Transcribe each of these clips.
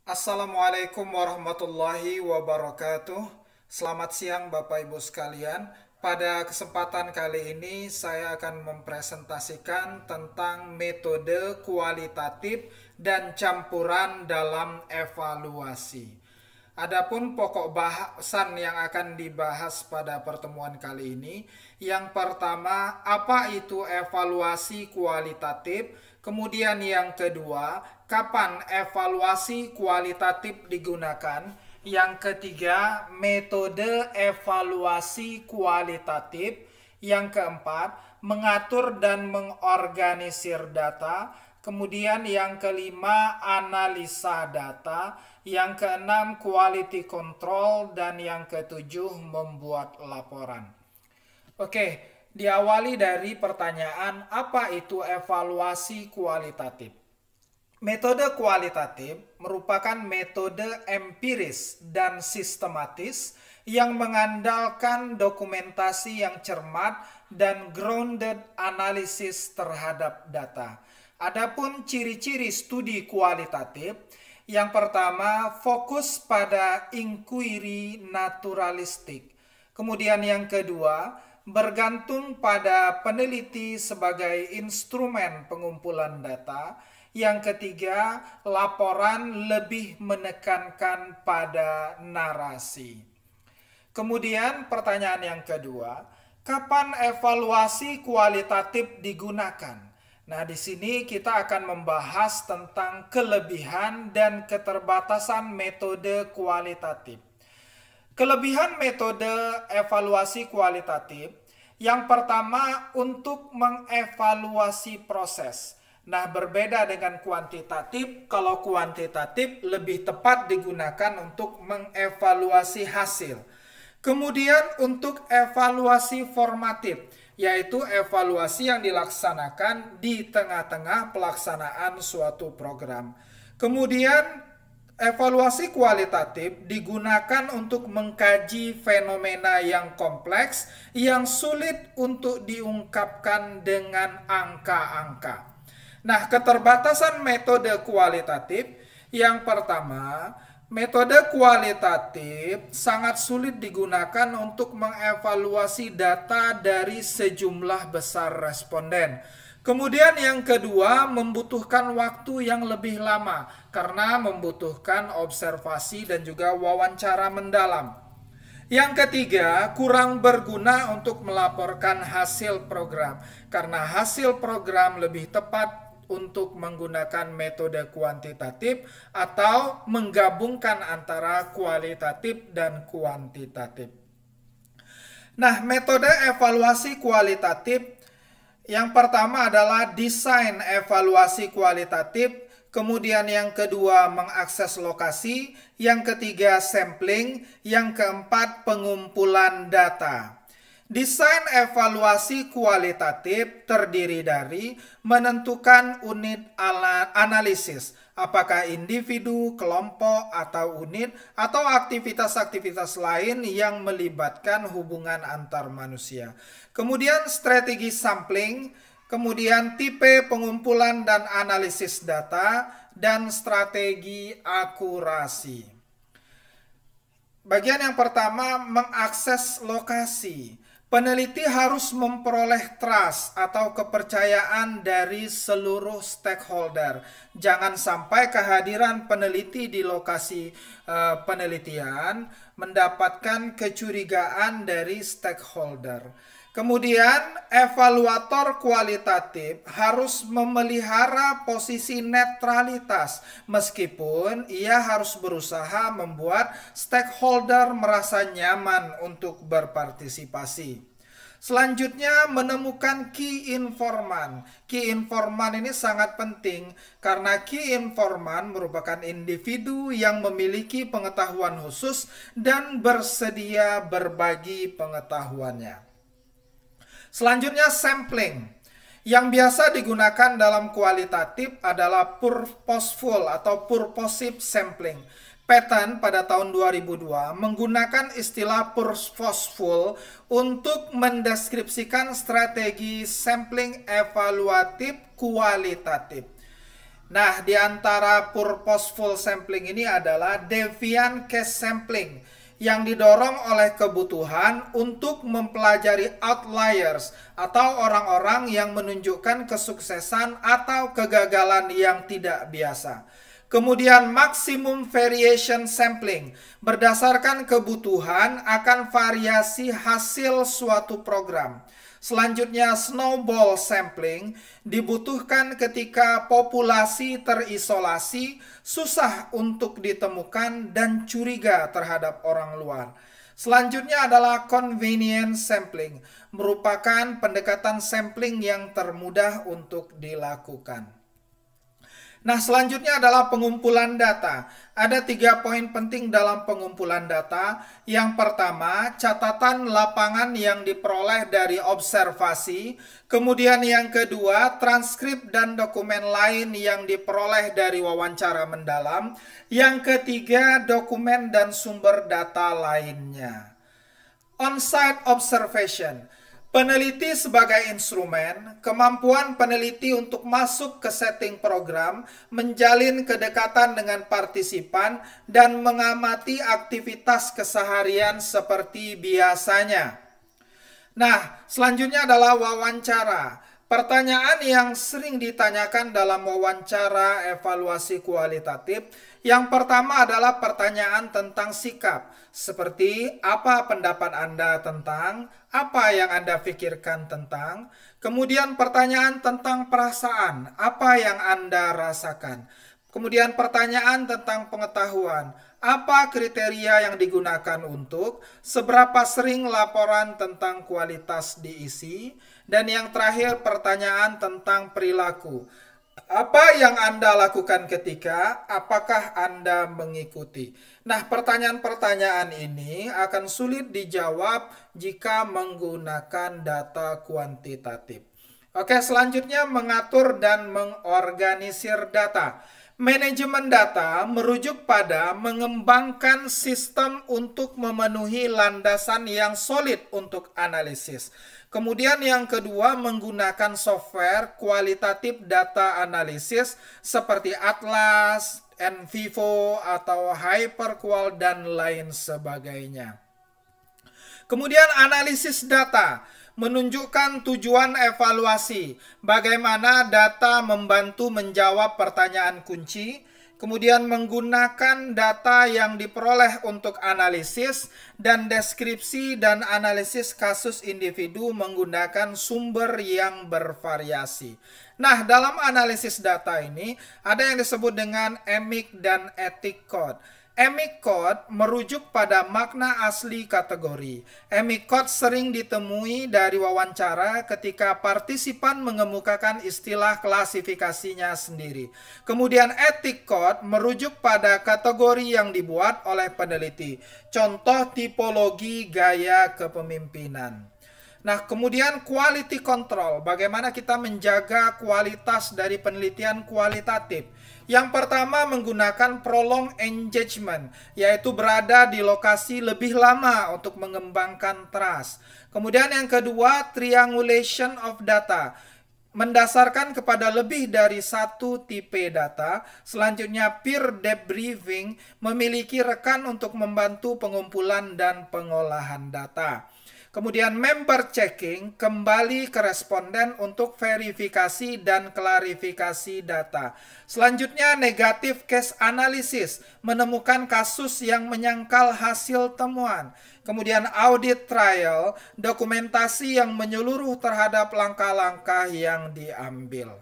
Assalamualaikum warahmatullahi wabarakatuh. Selamat siang Bapak Ibu sekalian. Pada kesempatan kali ini saya akan mempresentasikan tentang metode kualitatif dan campuran dalam evaluasi. Adapun pokok bahasan yang akan dibahas pada pertemuan kali ini, yang pertama, apa itu evaluasi kualitatif? Kemudian yang kedua, kapan evaluasi kualitatif digunakan? Yang ketiga, metode evaluasi kualitatif. Yang keempat, mengatur dan mengorganisir data. Kemudian yang kelima, analisa data. Yang keenam, quality control. Dan yang ketujuh, membuat laporan. Oke, diawali dari pertanyaan, apa itu evaluasi kualitatif? Metode kualitatif merupakan metode empiris dan sistematis yang mengandalkan dokumentasi yang cermat dan grounded analisis terhadap data. Adapun ciri-ciri studi kualitatif, yang pertama fokus pada inquiry naturalistik. Kemudian yang kedua, bergantung pada peneliti sebagai instrumen pengumpulan data. Yang ketiga, laporan lebih menekankan pada narasi. Kemudian pertanyaan yang kedua, kapan evaluasi kualitatif digunakan? Nah, di sini kita akan membahas tentang kelebihan dan keterbatasan metode kualitatif. Kelebihan metode evaluasi kualitatif, yang pertama untuk mengevaluasi proses. Nah, berbeda dengan kuantitatif, kalau kuantitatif lebih tepat digunakan untuk mengevaluasi hasil. Kemudian untuk evaluasi formatif, yaitu evaluasi yang dilaksanakan di tengah-tengah pelaksanaan suatu program. Kemudian evaluasi kualitatif digunakan untuk mengkaji fenomena yang kompleks yang sulit untuk diungkapkan dengan angka-angka. Nah, keterbatasan metode kualitatif, yang pertama, metode kualitatif sangat sulit digunakan untuk mengevaluasi data dari sejumlah besar responden. Kemudian yang kedua, membutuhkan waktu yang lebih lama karena membutuhkan observasi dan juga wawancara mendalam. Yang ketiga, kurang berguna untuk melaporkan hasil program karena hasil program lebih tepat untuk menggunakan metode kuantitatif atau menggabungkan antara kualitatif dan kuantitatif. Nah, metode evaluasi kualitatif yang pertama adalah desain evaluasi kualitatif, kemudian yang kedua mengakses lokasi, yang ketiga sampling, yang keempat pengumpulan data. Desain evaluasi kualitatif terdiri dari menentukan unit analisis, apakah individu, kelompok, atau unit, atau aktivitas-aktivitas lain yang melibatkan hubungan antar manusia. Kemudian strategi sampling, kemudian tipe pengumpulan dan analisis data, dan strategi akurasi. Bagian yang pertama, mengakses lokasi. Peneliti harus memperoleh trust atau kepercayaan dari seluruh stakeholder. Jangan sampai kehadiran peneliti di lokasi penelitian mendapatkan kecurigaan dari stakeholder. Kemudian, evaluator kualitatif harus memelihara posisi netralitas meskipun ia harus berusaha membuat stakeholder merasa nyaman untuk berpartisipasi. Selanjutnya, menemukan key informan. Key informan ini sangat penting karena key informan merupakan individu yang memiliki pengetahuan khusus dan bersedia berbagi pengetahuannya. Selanjutnya, sampling. Yang biasa digunakan dalam kualitatif adalah purposeful atau purposive sampling. Patton pada tahun 2002 menggunakan istilah purposeful untuk mendeskripsikan strategi sampling evaluatif kualitatif. Nah, di antara purposeful sampling ini adalah deviant case sampling yang didorong oleh kebutuhan untuk mempelajari outliers atau orang-orang yang menunjukkan kesuksesan atau kegagalan yang tidak biasa. Kemudian maximum variation sampling berdasarkan kebutuhan akan variasi hasil suatu program. Selanjutnya, snowball sampling dibutuhkan ketika populasi terisolasi, susah untuk ditemukan, dan curiga terhadap orang luar. Selanjutnya adalah convenience sampling, merupakan pendekatan sampling yang termudah untuk dilakukan. Nah, selanjutnya adalah pengumpulan data. Ada 3 poin penting dalam pengumpulan data. Yang pertama, catatan lapangan yang diperoleh dari observasi. Kemudian yang kedua, transkrip dan dokumen lain yang diperoleh dari wawancara mendalam. Yang ketiga, dokumen dan sumber data lainnya. On-site observation. Peneliti sebagai instrumen, kemampuan peneliti untuk masuk ke setting program, menjalin kedekatan dengan partisipan, dan mengamati aktivitas keseharian seperti biasanya. Nah, selanjutnya adalah wawancara. Pertanyaan yang sering ditanyakan dalam wawancara evaluasi kualitatif, yang pertama adalah pertanyaan tentang sikap, seperti apa pendapat Anda tentang, apa yang Anda pikirkan tentang. Kemudian pertanyaan tentang perasaan, apa yang Anda rasakan. Kemudian pertanyaan tentang pengetahuan, apa kriteria yang digunakan untuk, seberapa sering laporan tentang kualitas diisi, dan yang terakhir pertanyaan tentang perilaku. Apa yang Anda lakukan ketika, apakah Anda mengikuti? Nah, pertanyaan-pertanyaan ini akan sulit dijawab jika menggunakan data kuantitatif. Oke, selanjutnya mengatur dan mengorganisir data. Manajemen data merujuk pada mengembangkan sistem untuk memenuhi landasan yang solid untuk analisis. Kemudian yang kedua, menggunakan software kualitatif data analisis seperti Atlas, NVivo, atau HyperQual, dan lain sebagainya. Kemudian analisis data menunjukkan tujuan evaluasi, bagaimana data membantu menjawab pertanyaan kunci, kemudian menggunakan data yang diperoleh untuk analisis, dan deskripsi dan analisis kasus individu menggunakan sumber yang bervariasi. Nah, dalam analisis data ini ada yang disebut dengan EMIC dan Ethic Code. EMIC Code merujuk pada makna asli kategori. EMIC Code sering ditemui dari wawancara ketika partisipan mengemukakan istilah klasifikasinya sendiri. Kemudian Ethic Code merujuk pada kategori yang dibuat oleh peneliti. Contoh tipologi gaya kepemimpinan. Nah, kemudian quality control, bagaimana kita menjaga kualitas dari penelitian kualitatif. Yang pertama menggunakan prolonged engagement, yaitu berada di lokasi lebih lama untuk mengembangkan trust. Kemudian yang kedua, triangulation of data, mendasarkan kepada lebih dari satu tipe data. Selanjutnya, peer debriefing, memiliki rekan untuk membantu pengumpulan dan pengolahan data. Kemudian member checking, kembali ke responden untuk verifikasi dan klarifikasi data. Selanjutnya negative case analysis, menemukan kasus yang menyangkal hasil temuan. Kemudian audit trial, dokumentasi yang menyeluruh terhadap langkah-langkah yang diambil.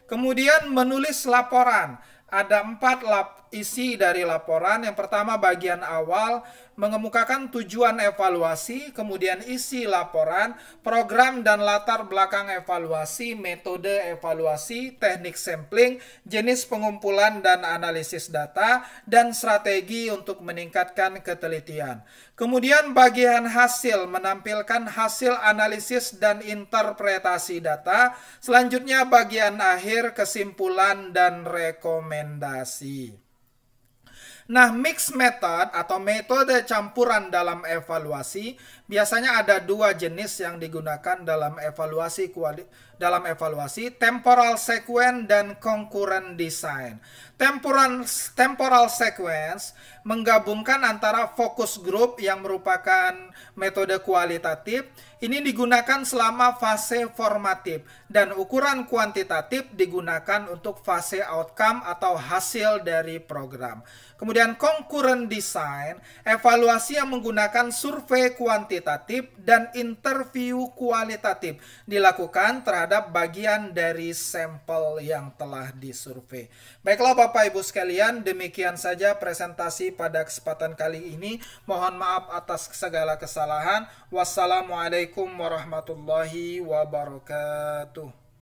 Kemudian menulis laporan. Ada 4 isi dari laporan. Yang pertama bagian awal, mengemukakan tujuan evaluasi, kemudian isi laporan, program dan latar belakang evaluasi, metode evaluasi, teknik sampling, jenis pengumpulan dan analisis data, dan strategi untuk meningkatkan ketelitian. Kemudian bagian hasil, menampilkan hasil analisis dan interpretasi data. Selanjutnya bagian akhir, kesimpulan dan rekomendasi. Nah, mixed method atau metode campuran dalam evaluasi, biasanya ada 2 jenis yang digunakan dalam evaluasi dalam evaluasi, temporal sequence dan concurrent design. Temporal sequence menggabungkan antara focus group yang merupakan metode kualitatif, ini digunakan selama fase formatif, dan ukuran kuantitatif digunakan untuk fase outcome atau hasil dari program. Kemudian concurrent design, evaluasi yang menggunakan survei kuantitatif dan interview kualitatif dilakukan terhadap bagian dari sampel yang telah disurvei. Baiklah Bapak Ibu sekalian, demikian saja presentasi pada kesempatan kali ini. Mohon maaf atas segala kesalahan. Wassalamualaikum warahmatullahi wabarakatuh.